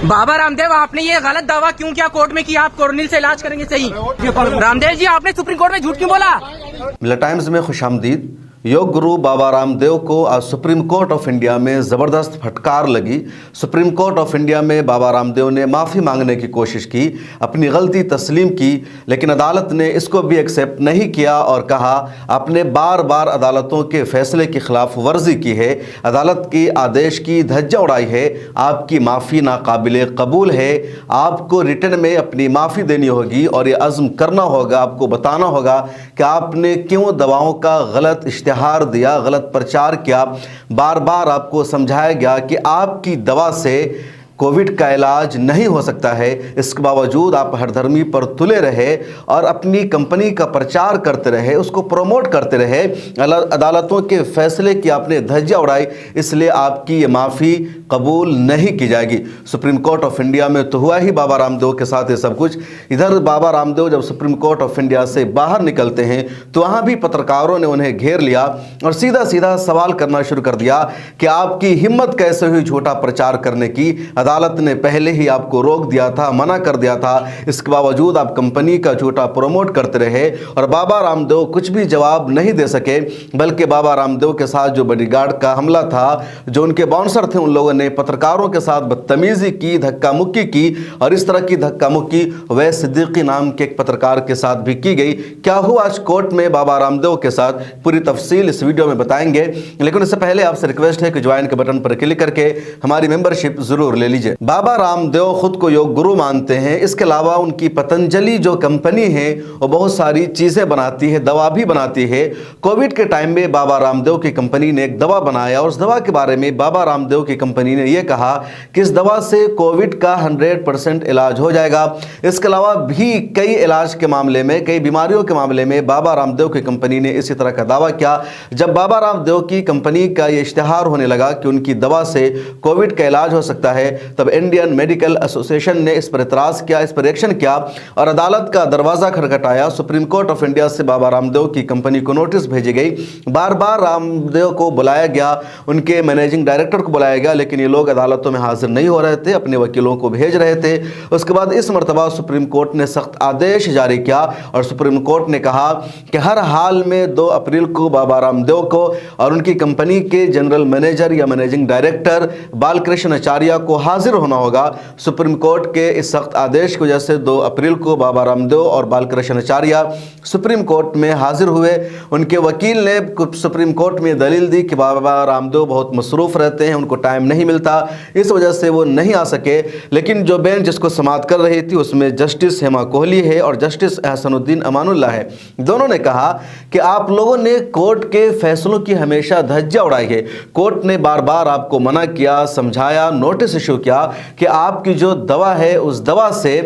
बाबा रामदेव, आपने ये गलत दावा क्यों किया कोर्ट में कि आप कोरोनिल से इलाज करेंगे? सही रामदेव जी, आपने सुप्रीम कोर्ट में झूठ क्यों बोला? मिला टाइम्स में खुशामदीद। योग गुरु बाबा रामदेव को आज सुप्रीम कोर्ट ऑफ इंडिया में ज़बरदस्त फटकार लगी। सुप्रीम कोर्ट ऑफ इंडिया में बाबा रामदेव ने माफ़ी मांगने की कोशिश की, अपनी गलती तस्लीम की, लेकिन अदालत ने इसको भी एक्सेप्ट नहीं किया और कहा आपने बार बार अदालतों के फैसले की खिलाफ वर्जी की है, अदालत की आदेश की धज्जियां उड़ाई है, आपकी माफ़ी नाकाबिल कबूल है, आपको रिटर्न में अपनी माफ़ी देनी होगी और ये अज़्म करना होगा, आपको बताना होगा कि आपने क्यों दवाओं का गलत इश्तिहार दिया, गलत प्रचार किया। बार बार आपको समझाया गया कि आपकी दवा से कोविड का इलाज नहीं हो सकता है, इसके बावजूद आप हरधर्मी पर तुले रहे और अपनी कंपनी का प्रचार करते रहे, उसको प्रमोट करते रहे। अदालतों के फैसले की आपने धज्जियां उड़ाई, इसलिए आपकी ये माफ़ी कबूल नहीं की जाएगी। सुप्रीम कोर्ट ऑफ इंडिया में तो हुआ ही बाबा रामदेव के साथ ये सब कुछ। इधर बाबा रामदेव जब सुप्रीम कोर्ट ऑफ इंडिया से बाहर निकलते हैं तो वहाँ भी पत्रकारों ने उन्हें घेर लिया और सीधा सीधा सवाल करना शुरू कर दिया कि आपकी हिम्मत कैसे हुई झूठा प्रचार करने की? अदालत ने पहले ही आपको रोक दिया था, मना कर दिया था, इसके बावजूद आप कंपनी का झूठा प्रमोट करते रहे। और बाबा रामदेव कुछ भी जवाब नहीं दे सके, बल्कि बाबा रामदेव के साथ जो बॉडीगार्ड का हमला था, जो उनके बाउंसर थे, उन लोगों ने पत्रकारों के साथ बदतमीजी की, धक्का मुक्की की और इस तरह की धक्का मुक्की अवैस सिद्दीकी नाम के एक पत्रकार के साथ भी की गई। क्या हुआ आज कोर्ट में बाबा रामदेव के साथ, पूरी तफसील इस वीडियो में बताएंगे। लेकिन इससे पहले आपसे रिक्वेस्ट है कि ज्वाइन के बटन पर क्लिक करके हमारी मेंबरशिप जरूर ले लीजिए। बाबा रामदेव खुद को योग गुरु मानते हैं, इसके अलावा उनकी पतंजलि जो कंपनी है वो बहुत सारी चीजें बनाती है, दवा भी बनाती है। कोविड के टाइम में बाबा रामदेव की कंपनी ने एक दवा बनाया और उस दवा के बारे में बाबा रामदेव की कंपनी ने यह कहा कि इस दवा से कोविड का 100% इलाज हो जाएगा। इसके अलावा भी कई इलाज के मामले में, कई बीमारियों के मामले में बाबा रामदेव की कंपनी ने इसी तरह का दावा किया। जब बाबा रामदेव की कंपनी का यह इश्तिहार होने लगा कि उनकी दवा से कोविड का इलाज हो सकता है, तब इंडियन मेडिकल एसोसिएशन ने इस पर इतराज किया, इस पर एक्शन किया और अदालत का दरवाजा खटखटाया। सुप्रीम कोर्ट ऑफ इंडिया से बाबा रामदेव की कंपनी को नोटिस भेजी गई, बार बार रामदेव को बुलाया गया, उनके मैनेजिंग डायरेक्टर को बुलाया गया, लेकिन ये लोग अदालतों में हाजिर नहीं हो रहे थे, अपने वकीलों को भेज रहे थे। उसके बाद इस मरतबा सुप्रीम कोर्ट ने सख्त आदेश जारी किया और सुप्रीम कोर्ट ने कहा कि हर हाल में 2 अप्रैल को बाबा रामदेव को और उनकी कंपनी के जनरल मैनेजर या मैनेजिंग डायरेक्टर बालकृष्ण आचार्य को हाजिर होना होगा। सुप्रीम कोर्ट के इस सख्त आदेश की वजह से 2 अप्रैल को बाबा रामदेव और बालकृष्ण आचार्य सुप्रीम कोर्ट में हाजिर हुए। उनके वकील ने सुप्रीम कोर्ट में दलील दी कि बाबा रामदेव बहुत मसरूफ़ रहते हैं, उनको टाइम नहीं मिलता, इस वजह से वो नहीं आ सके। लेकिन जो बेंच जिसको समाअत कर रही थी उसमें जस्टिस हेमा कोहली है और जस्टिस एहसानुद्दीन अमानुल्लाह है। दोनों ने कहा कि आप लोगों ने कोर्ट के फैसलों की हमेशा धज्जियां उड़ाई है। कोर्ट ने बार बार आपको मना किया, समझाया, नोटिस इशू किया कि आपकी जो दवा है उस दवा से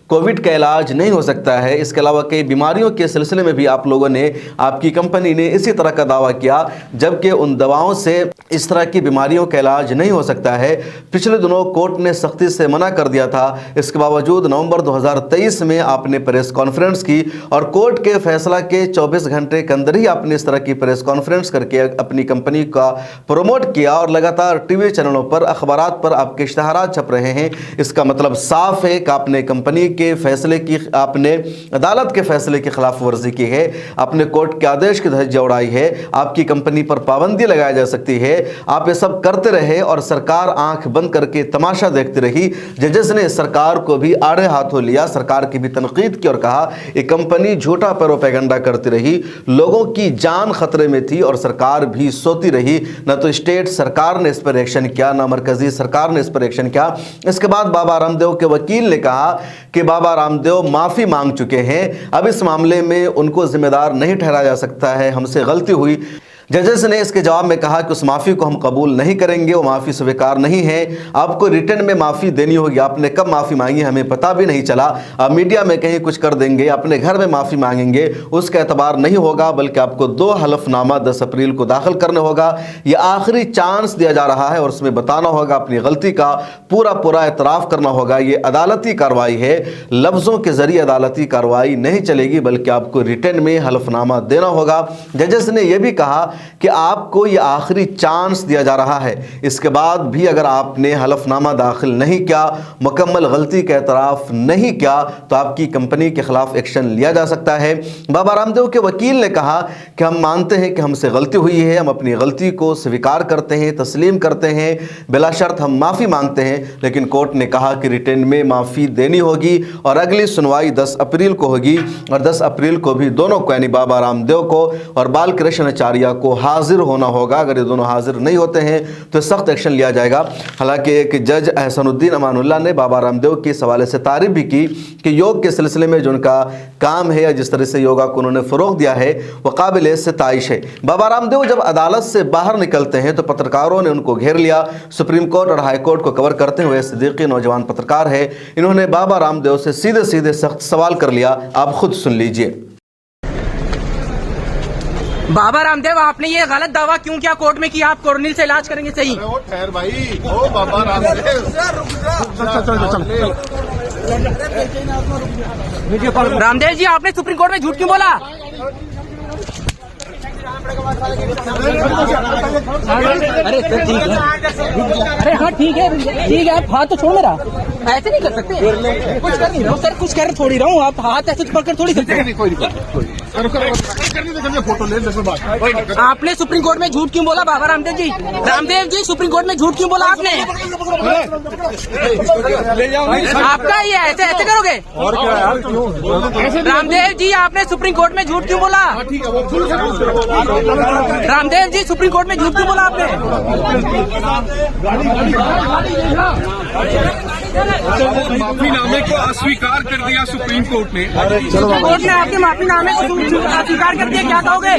कोविड का इलाज नहीं हो सकता है। इसके अलावा कई बीमारियों के सिलसिले में भी आप लोगों ने, आपकी कंपनी ने इसी तरह का दावा किया, जबकि उन दवाओं से इस तरह की बीमारियों का इलाज नहीं हो सकता है। पिछले दिनों कोर्ट ने सख्ती से मना कर दिया था, इसके बावजूद नवंबर 2023 में आपने प्रेस कॉन्फ्रेंस की और कोर्ट के फैसला के 24 घंटे के अंदर ही आपने इस तरह की प्रेस कॉन्फ्रेंस करके अपनी कंपनी का प्रमोट किया और लगातार टीवी चैनलों पर, अखबारात पर आपके इश्तिहारात छप रहे हैं। इसका मतलब साफ है कि आपने कंपनी के फैसले की, आपने अदालत के फैसले की खिलाफ वर्जी की है, आपने कोर्ट के आदेश की धज्जियां उड़ाई है, आपकी कंपनी पर पाबंदी लगाई जा सकती है। आप ये सब करते रहे और सरकार आंख बंद करके तमाशा देखती रही। जजेस ने सरकार को भी आड़े हाथों लिया, सरकार की भी तनकीद की और कहा ये कंपनी झूठा प्रोपेगेंडा करती रही, लोगों की जान खतरे में थी और सरकार भी सोती रही। न तो स्टेट सरकार ने इस पर एक्शन किया, न मरकजी सरकार ने इस पर एक्शन किया। इसके बाद बाबा रामदेव के वकील ने कहा कि बाबा रामदेव माफ़ी मांग चुके हैं, अब इस मामले में उनको जिम्मेदार नहीं ठहराया जा सकता है, हमसे गलती हुई। जजेस ने इसके जवाब में कहा कि उस माफ़ी को हम कबूल नहीं करेंगे, वो माफ़ी स्वीकार नहीं है, आपको रिटर्न में माफ़ी देनी होगी। आपने कब माफ़ी मांगी हमें पता भी नहीं चला, आप मीडिया में कहीं कुछ कर देंगे, अपने घर में माफ़ी मांगेंगे, उसका एतबार नहीं होगा, बल्कि आपको 2 हलफनामा 10 अप्रैल को दाखिल करना होगा। ये आखिरी चांस दिया जा रहा है और उसमें बताना होगा, अपनी गलती का पूरा एतराफ़ करना होगा। ये अदालती कार्रवाई है, लफ्ज़ों के ज़रिए अदालती कार्रवाई नहीं चलेगी, बल्कि आपको रिटर्न में हलफनामा देना होगा। जजेस ने यह भी कहा कि आपको ये आखिरी चांस दिया जा रहा है, इसके बाद भी अगर आपने हलफनामा दाखिल नहीं किया, मुकम्मल गलती का एतराफ़ नहीं किया, तो आपकी कंपनी के खिलाफ एक्शन लिया जा सकता है। बाबा रामदेव के वकील ने कहा कि हम मानते हैं कि हमसे गलती हुई है, हम अपनी गलती को स्वीकार करते हैं, तस्लीम करते हैं, बिला शर्त हम माफ़ी मांगते हैं। लेकिन कोर्ट ने कहा कि रिटर्न में माफ़ी देनी होगी और अगली सुनवाई 10 अप्रैल को होगी और 10 अप्रैल को भी दोनों को यानी बाबा रामदेव को और बालकृष्ण आचार्य को हाजिर होना होगा। अगर ये दोनों हाजिर नहीं होते हैं तो सख्त एक्शन लिया जाएगा। हालांकि एक जज एहसानुद्दीन अमानुल्लाह ने बाबा रामदेव के इस हवाले से तारीफ भी की कि योग के सिलसिले में जो उनका काम है या जिस तरह से योगा को उन्होंने फ़रोग़ दिया है वह काबिल सिताइश है। बाबा रामदेव जब अदालत से बाहर निकलते हैं तो पत्रकारों ने उनको घेर लिया। सुप्रीम कोर्ट और हाई कोर्ट को कवर करते हुए सिद्दीकी नौजवान पत्रकार है, इन्होंने बाबा रामदेव से सीधे सीधे सख्त सवाल कर लिया। आप खुद सुन लीजिए। बाबा रामदेव, आपने ये गलत दावा क्यों किया कोर्ट में कि आप कोरोनिल से इलाज करेंगे? सही ठहर भाई, ओ बाबा रामदेव, रामदेव जी, आपने सुप्रीम कोर्ट में झूठ क्यों बोला? अरे सर ठीक है, अरे हाँ ठीक है, आप हाथ तो छोड़ मेरा, ऐसे नहीं कर सकते। कुछ कर नहीं रहा हूँ सर, कुछ कर थोड़ी रहा हूँ, आप हाथ ऐसे पकड़ थोड़ी सकते। फोटो ले। आपने सुप्रीम कोर्ट में झूठ क्यों बोला बाबा रामदेव जी? रामदेव जी, सुप्रीम कोर्ट में झूठ क्यों बोला आपने? आपका ये ऐसे ऐसे करोगे? और क्या यार, क्यों? रामदेव जी, आपने सुप्रीम कोर्ट में झूठ क्यों बोला? रामदेव जी, सुप्रीम कोर्ट में झूठ क्यों बोला आपने? माफीनामे को अस्वीकार कर दिया सुप्रीम कोर्ट ने। कोर्ट ने आपके माफीनामे को अस्वीकार कर दिया, क्या कहोगे?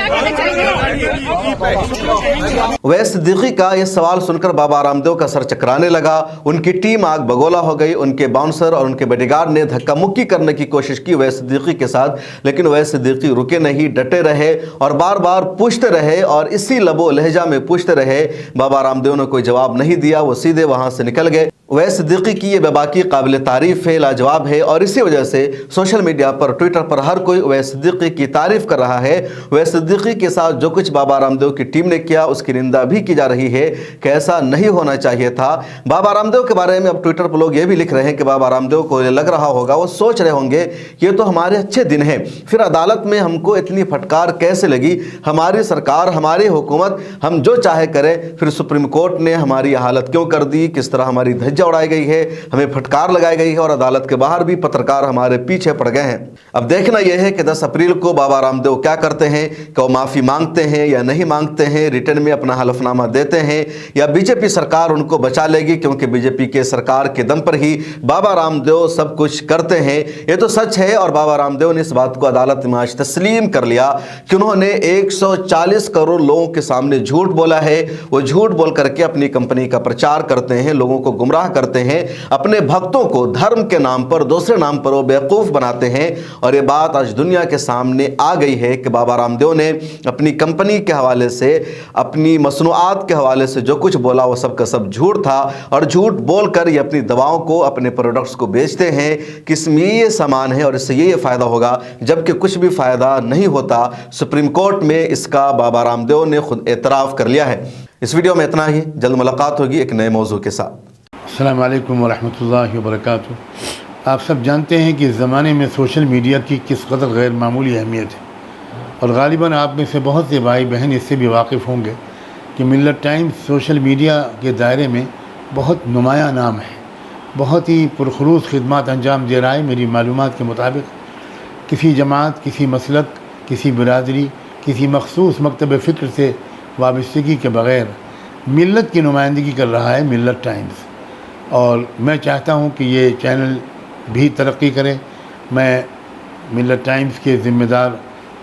वह सिद्दीकी का यह सवाल सुनकर बाबा रामदेव का सर चकराने लगा। उनकी टीम आग बगोला हो गई। उनके बाउंसर और उनके बॉडीगार्ड ने धक्का मुक्की करने की कोशिश की वह सिद्दीकी के साथ, लेकिन वह सिद्दीकी रुके नहीं, डटे रहे और बार बार पूछते रहे और इसी लबो लहजा में पूछते रहे। बाबा रामदेव ने कोई जवाब नहीं दिया, वो सीधे वहां से निकल गए। वह सिद्दीकी की ये बेबाकी काबिल तारीफ़ है, लाजवाब है और इसी वजह से सोशल मीडिया पर, ट्विटर पर हर कोई वह सिद्दीकी की तारीफ़ कर रहा है। वह सिद्दीकी के साथ जो कुछ बाबा रामदेव की टीम ने किया उसकी निंदा भी की जा रही है कि ऐसा नहीं होना चाहिए था। बाबा रामदेव के बारे में अब ट्विटर पर लोग ये भी लिख रहे हैं कि बाबा रामदेव को लग रहा होगा, वो सोच रहे होंगे ये तो हमारे अच्छे दिन हैं, फिर अदालत में हमको इतनी फटकार कैसे लगी? हमारी सरकार, हमारी हुकूमत, हम जो चाहे करें, फिर सुप्रीम कोर्ट ने हमारी हालत क्यों कर दी? किस तरह हमारी धज्जियां उड़ाई गई है, हमें फटकार लगाई गई है और अदालत के बाहर भी पत्रकार हमारे पीछे पड़ गए हैं। अब देखना यह है कि 10 अप्रैल को बाबा रामदेव क्या करते हैं, कि वो माफ़ी मांगते हैं या नहीं मांगते हैं, रिटर्न में अपना हलफनामा देते हैं या बीजेपी सरकार उनको बचा लेगी, क्योंकि बीजेपी के सरकार के दम पर ही बाबा रामदेव सब कुछ करते हैं। ये तो सच है और बाबा रामदेव ने इस बात को अदालत में आज तस्लीम कर लिया कि उन्होंने 140 करोड़ लोगों के सामने झूठ बोला है। वो झूठ बोल करके अपनी कंपनी का प्रचार करते हैं, लोगों को गुमराह करते हैं, अपने भक्तों को धर्म के नाम पर, दूसरे नाम पर वो बेवकूफ बनाते हैं। और ये बात आज दुनिया के सामने आ गई है कि बाबा रामदेव ने अपनी कंपनी के हवाले से, अपनी मसनूआत के हवाले से जो कुछ बोला वो सब का सब झूठ था और झूठ बोलकर ये अपनी दवाओं को, अपने प्रोडक्ट्स को बेचते हैं कि इसमें ये सामान है और इससे ये फ़ायदा होगा, जबकि कुछ भी फ़ायदा नहीं होता। सुप्रीम कोर्ट में इसका बाबा रामदेव ने खुद एतराफ़ कर लिया है। इस वीडियो में इतना ही, जल्द मुलाकात होगी एक नए मौजू के साथ। अस्सलाम वालेकुम वरहमतुल्लाहि वबरकातुहू। आप सब जानते हैं कि इस ज़माने में सोशल मीडिया की किस कदर गैर मामूली अहमियत है और ग़ालिबन आप में से बहुत से भाई बहन इससे भी वाकिफ़ होंगे कि मिल्लत टाइम्स सोशल मीडिया के दायरे में बहुत नुमाया नाम है, बहुत ही पुरखुलूस खिदमत अंजाम दे रहा है। मेरी मालूमात के मुताबिक किसी जमात, किसी मसलक, किसी बिरादरी, किसी मखसूस मकतब फ़िक्र से वाबस्तगी के बग़ैर मिल्लत की नुमाइंदगी कर रहा है मिल्लत टाइम्स। और मैं चाहता हूं कि ये चैनल भी तरक्की करे। मैं मिल्लत टाइम्स के ज़िम्मेदार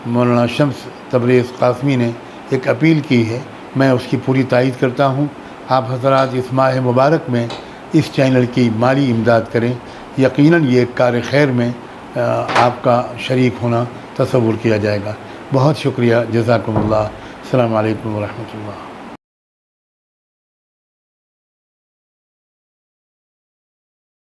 मौलाना शम्स तबरेज़ कासमी ने एक अपील की है, मैं उसकी पूरी तायीद करता हूं। आप हज़रात इस माह मुबारक में इस चैनल की माली इमदाद करें। यकीनन ये कार खैर में आपका शरीक होना तसव्वुर किया जाएगा। बहुत शुक्रिया, जज़ाकुमुल्लाह। अस्सलामु अलैकुम व रहमतुल्लाह।